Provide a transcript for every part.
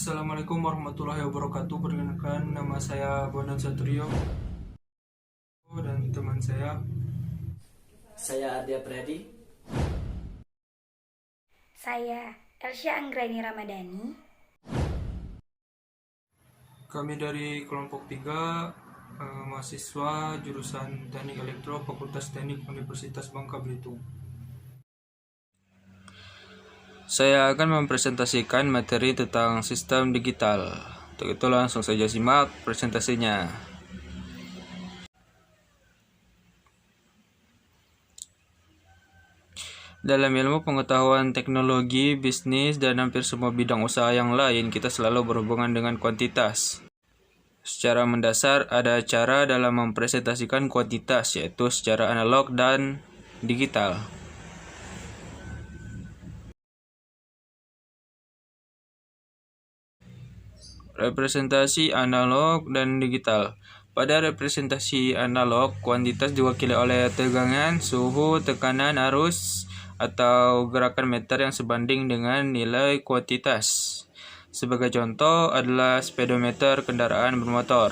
Assalamualaikum warahmatullahi wabarakatuh. Perkenalkan, nama saya Bondan Satrio dan teman Saya Ardia Predi. Saya Elsya Anggraini Ramadhani. kami dari kelompok 3, mahasiswa jurusan Teknik Elektro Fakultas Teknik Universitas Bangka Belitung. Saya akan mempresentasikan materi tentang sistem digital. Untuk itu langsung saja simak presentasinya. Dalam ilmu pengetahuan teknologi, bisnis, dan hampir semua bidang usaha yang lain, kita selalu berhubungan dengan kuantitas. Secara mendasar, ada cara dalam mempresentasikan kuantitas, yaitu secara analog dan digital. Representasi analog dan digital. Pada representasi analog, kuantitas diwakili oleh tegangan, suhu, tekanan, arus, atau gerakan meter yang sebanding dengan nilai kuantitas. Sebagai contoh adalah speedometer kendaraan bermotor.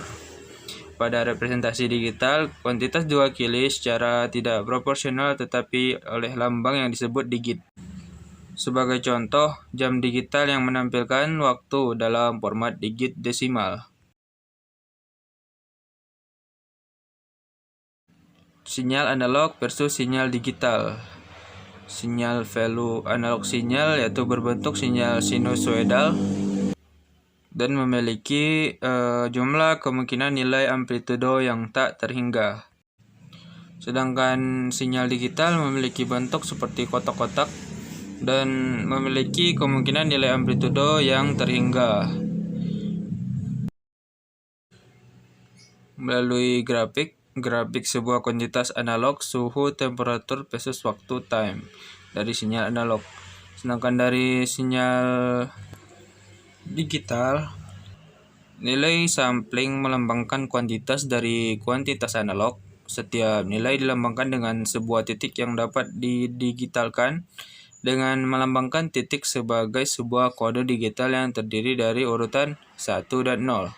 Pada representasi digital, kuantitas diwakili secara tidak proporsional tetapi oleh lambang yang disebut digit. Sebagai contoh, jam digital yang menampilkan waktu dalam format digit desimal. Sinyal analog versus sinyal digital. Sinyal value analog sinyal yaitu berbentuk sinyal sinusoidal dan memiliki jumlah kemungkinan nilai amplitudo yang tak terhingga. Sedangkan sinyal digital memiliki bentuk seperti kotak-kotak dan memiliki kemungkinan nilai amplitudo yang terhingga. Melalui grafik sebuah kuantitas analog, suhu, temperatur versus waktu time dari sinyal analog. Sedangkan dari sinyal digital, nilai sampling melambangkan kuantitas dari kuantitas analog. Setiap nilai dilambangkan dengan sebuah titik yang dapat didigitalkan dengan melambangkan titik sebagai sebuah kode digital yang terdiri dari urutan 1 dan 0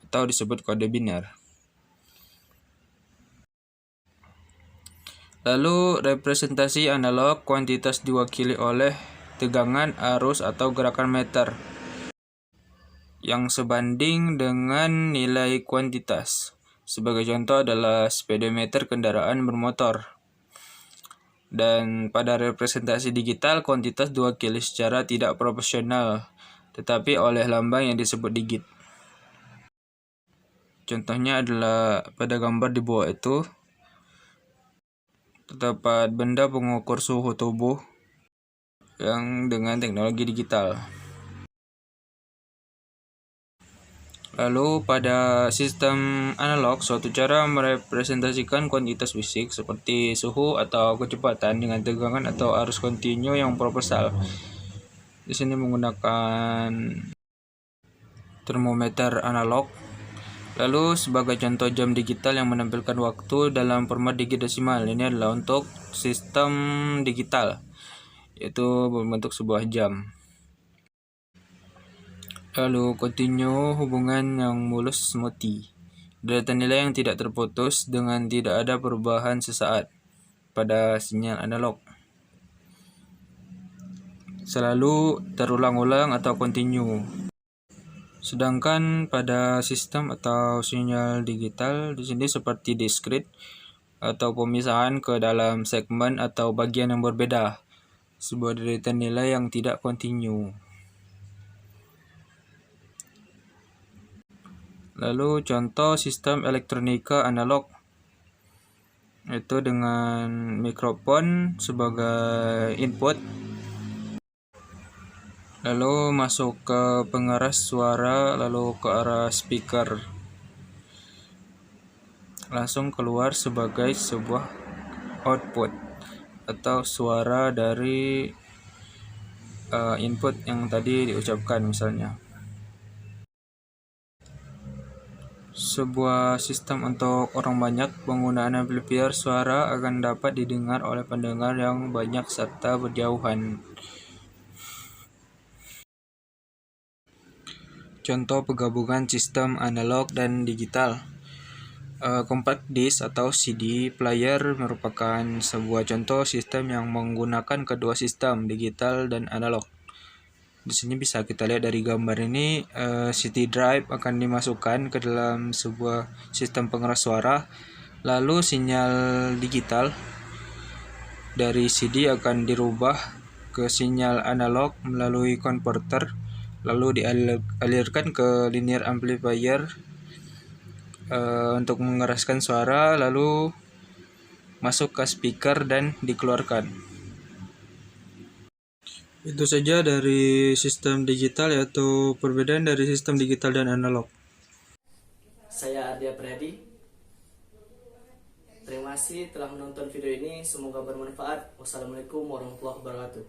atau disebut kode biner. Lalu representasi analog, kuantitas diwakili oleh tegangan, arus, atau gerakan meter yang sebanding dengan nilai kuantitas. Sebagai contoh adalah speedometer kendaraan bermotor. Dan pada representasi digital, kuantitas diwakili secara tidak proporsional, tetapi oleh lambang yang disebut digit. Contohnya adalah pada gambar di bawah itu, terdapat benda pengukur suhu tubuh yang dengan teknologi digital. Lalu pada sistem analog, suatu cara merepresentasikan kuantitas fisik seperti suhu atau kecepatan dengan tegangan atau arus kontinu yang proporsional. Di sini menggunakan termometer analog. Lalu sebagai contoh jam digital yang menampilkan waktu dalam format digit desimal. Ini adalah untuk sistem digital, yaitu berbentuk sebuah jam. Lalu continue, hubungan yang mulus smoothie. Data nilai yang tidak terputus dengan tidak ada perubahan sesaat pada sinyal analog. Selalu terulang-ulang atau continue. Sedangkan pada sistem atau sinyal digital di sini seperti discrete atau pemisahan ke dalam segmen atau bagian yang berbeda, sebuah deretan nilai yang tidak continue. Lalu contoh sistem elektronika analog, itu dengan mikrofon sebagai input, lalu masuk ke pengeras suara, lalu ke arah speaker, langsung keluar sebagai sebuah output atau suara dari input yang tadi diucapkan misalnya. Sebuah sistem untuk orang banyak, penggunaan amplifier suara akan dapat didengar oleh pendengar yang banyak serta berjauhan. contoh penggabungan sistem analog dan digital. Compact disc atau CD player merupakan sebuah contoh sistem yang menggunakan kedua sistem digital dan analog. Di sini bisa kita lihat dari gambar ini, CD drive akan dimasukkan ke dalam sebuah sistem pengeras suara, lalu sinyal digital dari CD akan dirubah ke sinyal analog melalui konverter, lalu dialirkan ke linear amplifier untuk mengeraskan suara, lalu masuk ke speaker dan dikeluarkan. Itu saja dari sistem digital, yaitu perbedaan dari sistem digital dan analog. Saya Ardia Priadi. Terima kasih telah menonton video ini. Semoga bermanfaat. Wassalamualaikum warahmatullahi wabarakatuh.